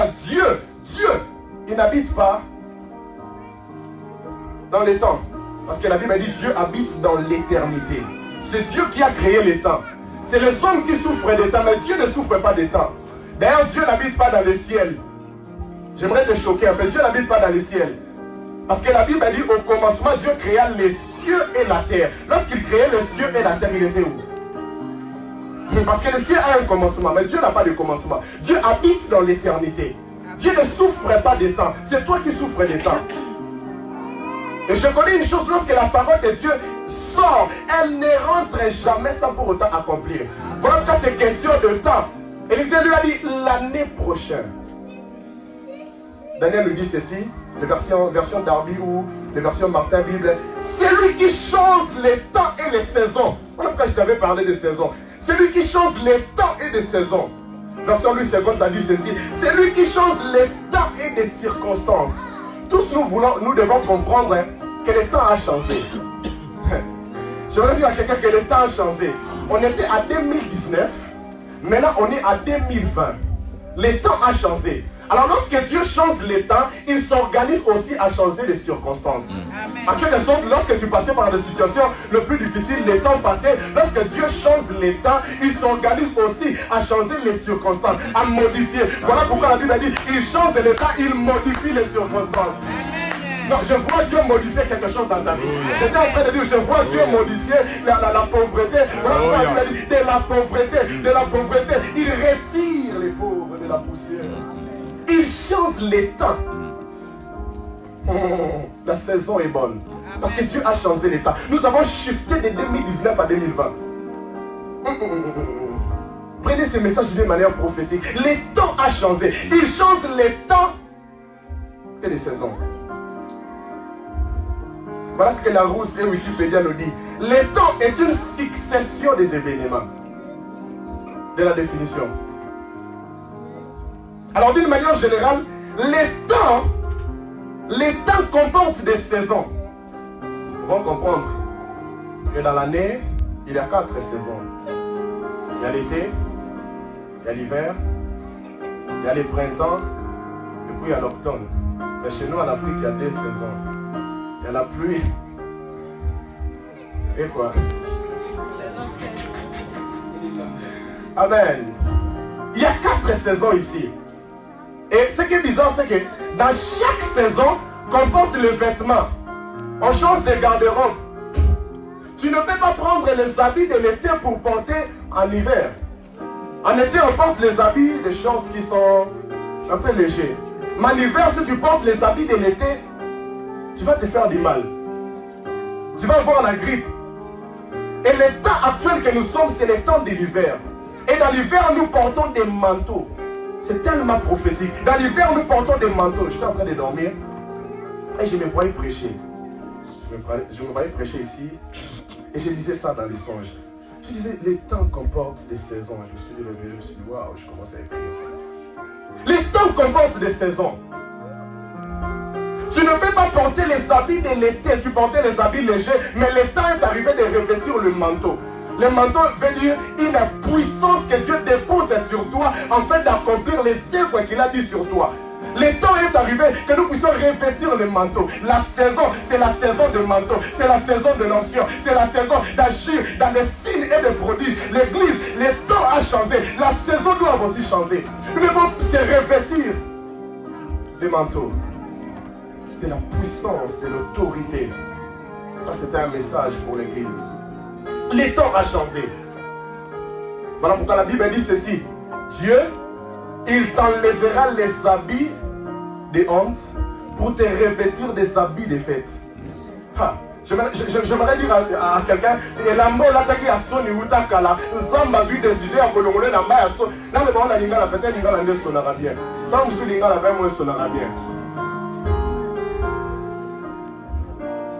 Dieu, il n'habite pas dans les temps. Parce que la Bible dit Dieu habite dans l'éternité. C'est Dieu qui a créé les temps. C'est les hommes qui souffrent des temps, mais Dieu ne souffre pas des temps. D'ailleurs, Dieu n'habite pas dans le ciel. J'aimerais te choquer un peu. Dieu n'habite pas dans le ciel. Parce que la Bible dit au commencement, Dieu créa les cieux et la terre. Lorsqu'il créait les cieux et la terre, il était où? Parce que le ciel a un commencement, mais Dieu n'a pas de commencement. Dieu habite dans l'éternité. Dieu ne souffre pas des temps. C'est toi qui souffres des temps. Et je connais une chose, lorsque la parole de Dieu sort, elle ne rentre jamais sans pour autant accomplir. Voilà pourquoi c'est question de temps. Élisée lui a dit l'année prochaine. Daniel nous dit ceci, la version Darby ou la version Martin Bible. C'est lui qui change les temps et les saisons. Voilà pourquoi je t'avais parlé de saisons. C'est lui qui change les temps et les saisons. Version Louis II, ça dit ceci. C'est lui qui change les temps et les circonstances. Tous nous devons comprendre que le temps a changé. Je voudrais dire à quelqu'un que le temps a changé. On était à 2019, maintenant on est à 2020. Le temps a changé. Alors lorsque Dieu change les temps, il s'organise aussi à changer les circonstances. En quelque sorte, lorsque tu passais par des situations le plus difficiles, les temps passés, lorsque Dieu change les temps, il s'organise aussi à changer les circonstances, à modifier. Voilà pourquoi la Bible a dit, il change les temps, il modifie les circonstances. Non, je vois Dieu modifier quelque chose dans ta vie. J'étais en train de dire, je vois Dieu modifier la pauvreté. Voilà pourquoi la Bible a dit, de la pauvreté, il retire les pauvres de la poussière. Il change les temps. La saison est bonne. Parce que Dieu a changé les temps. Nous avons shifté de 2019 à 2020. Prenez ce message d'une manière prophétique. Les temps a changé. Il change les temps et les saisons. Voilà ce que la Rousse et Wikipédia nous dit. Le temps est une succession des événements. De la définition. Alors d'une manière générale, les temps comportent des saisons. Nous devons comprendre que dans l'année, il y a 4 saisons. Il y a l'été, il y a l'hiver, il y a le printemps, et puis il y a l'automne. Mais chez nous en Afrique, il y a 2 saisons. Il y a la pluie. Et quoi? Amen. Il y a 4 saisons ici. Et ce qui est bizarre, c'est que dans chaque saison, comporte le vêtement. On change de garde-robe. Tu ne peux pas prendre les habits de l'été pour porter en hiver. En été, on porte les habits, les shorts qui sont un peu légers. Mais en hiver, si tu portes les habits de l'été, tu vas te faire du mal. Tu vas avoir la grippe. Et le temps actuel que nous sommes, c'est le temps de l'hiver. Et dans l'hiver, nous portons des manteaux. C'est tellement prophétique. Dans l'hiver, nous portons des manteaux. J'étais en train de dormir et je me voyais prêcher. Je me voyais prêcher ici et je disais ça dans les songes. Je disais, les temps comportent des saisons. Je me suis levé, je me suis dit, waouh, je commence à écrire ça. Les temps comportent des saisons. Tu ne peux pas porter les habits de l'été, tu portais les habits légers, mais le temps est arrivé de revêtir le manteau. Le manteau veut dire une puissance que Dieu dépose sur toi afin d'accomplir les œuvres qu'il a dit sur toi. Le temps est arrivé que nous puissions revêtir le manteau. La saison, c'est la saison de manteau. C'est la saison de l'onction. C'est la saison d'agir dans les signes et les prodiges. L'église, le temps a changé. La saison doit aussi changer. Nous devons se revêtir le manteau de la puissance, de l'autorité. Ça, c'était un message pour l'église. Le temps a changé. Voilà pourquoi la Bible dit ceci. Dieu, il t'enlèvera les habits de honte pour te revêtir des habits de fête. J'aimerais dire à quelqu'un, Elambo lataki ya soni utakala, Zamba zui décision à Kolongole na mbaya so. Là le bon lingala peut-être lingala ne sonara bien. Tant que lingala vraiment sonara bien.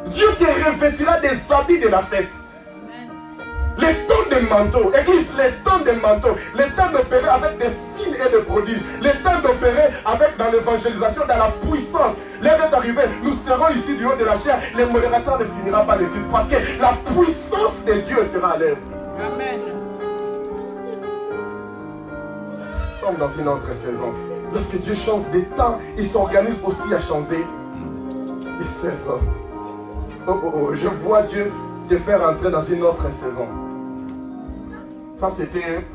Dieu te revêtira des habits de la fête. Les temps de manteau, église, les temps de manteau, les temps d'opérer avec des signes et des prodiges, les temps d'opérer avec dans l'évangélisation, dans la puissance. L'heure est arrivée, nous serons ici du haut de la chair, les modérateurs ne finiront pas l'église parce que la puissance de Dieu sera à l'œuvre. Amen. Nous sommes dans une autre saison. Lorsque Dieu change des temps, il s'organise aussi à changer les saisons. Oh, oh, oh, je vois Dieu te faire entrer dans une autre saison. Ça, c'était